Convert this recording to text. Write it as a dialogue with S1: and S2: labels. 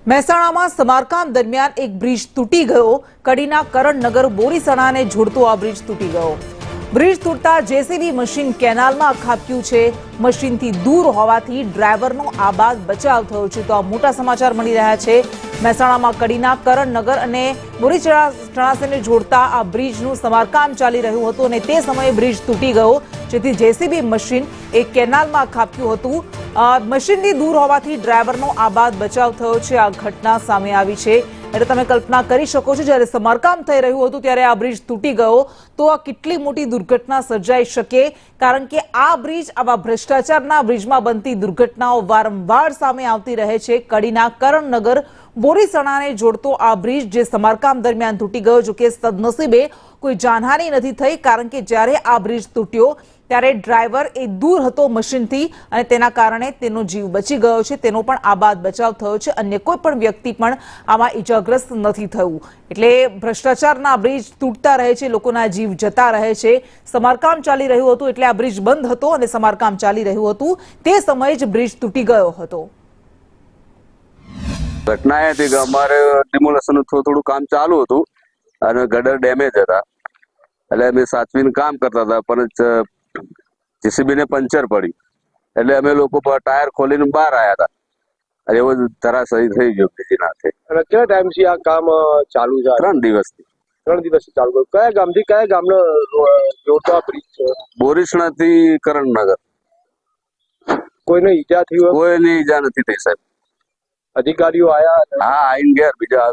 S1: મહેસાણામાં સમારકામ દરમિયાન એક બ્રિજ તૂટી ગયો. કડીના કરણનગર બોરીસણાને જોડતો આ બ્રિજ તૂટી ગયો. બ્રિજ તૂટતા જેસીબી મશીન કેનાલમાં ખાબક્યું છે. મશીનથી દૂર હોવાથી ડ્રાઈવરનો આબાદ બચાવ થયો છે. તો આ મોટા સમાચાર મળી રહ્યા છે. મહેસાણામાં કડીના કરણનગર અને બોરીસણાને જોડતા આ બ્રિજનું સમારકામ ચાલી રહ્યું હતું અને તે સમયે બ્રિજ તૂટી ગયો, જેથી જેસીબી મશીન એક કેનાલમાં ખાબક્યું હતું. મશીનથી દૂર હોવાથી ડ્રાઈવરનો આબાદ બચાવ થયો છે. આ ઘટના સામે આવી છે. એટલે તમે કલ્પના કરી શકો છો, જ્યારે સમારકામ થઈ રહ્યું હતું ત્યારે આ બ્રિજ તૂટી ગયો તો આ કેટલી મોટી દુર્ઘટના સર્જાઈ શકે. કારણ કે આ બ્રિજ, આવા ભ્રષ્ટાચારના બ્રિજમાં બનતી દુર્ઘટનાઓ વારંવાર સામે આવતી રહે છે. કડીના કરણનગર બોરીસણાને જોડતો આ બ્રિજ જે સમારકામ દરમિયાન તૂટી ગયો, જો કે સદનસીબે કોઈ જાનહાનિ નથી થઈ. કારણ કે જ્યારે આ બ્રિજ તૂટ્યો ત્યારે ડ્રાઈવર એ દૂર હતો મશીનથી અને તેના કારણે તેનો જીવ બચી ગયો છે. તેનો પણ આબાદ બચાવ થયો છે. અન્ય કોઈ પણ વ્યક્તિ પણ આમાં ઈજાગ્રસ્ત નથી થયું. એટલે ભ્રષ્ટાચારના બ્રિજ તૂટતા રહે છે, લોકોના જીવ જતા રહે છે. સમારકામ ચાલી રહ્યું હતું એટલે આ બ્રિજ બંધ હતો અને સમારકામ ચાલી રહ્યું હતું તે સમયે જ બ્રિજ તૂટી ગયો હતો.
S2: ઘટના એ હતી કે અમારે ડિમોલેશનનું થોડું કામ ચાલુ હતું અને ગટર ડેમેજ હતા. એટલે અમે સાચવીને કામ કરતા હતા, પણ જેસીબી ને પંચર પડી એટલે અમે લોકો ટાયર ખોલીને બહાર આવ્યા હતા અને એવો ધરાશયી થઈ ગયો બીજી નાથે.
S3: અને કેટલા ટાઈમથી આ કામ ચાલુ છે?
S2: 3 દિવસથી.
S3: 3 દિવસથી ચાલુ કર્યું. કયા ગામથી કયા ગામનો જોડતો આ બ્રિજ છે?
S2: બોરીસણાથી કરણનગર.
S3: કોઈને ઈજા થઈ હોય?
S2: કોઈની ઈજા નથી થઈ સાહેબ.
S3: અધિકારીઓ આયા?
S2: હા, આઈને ગયા બીજા.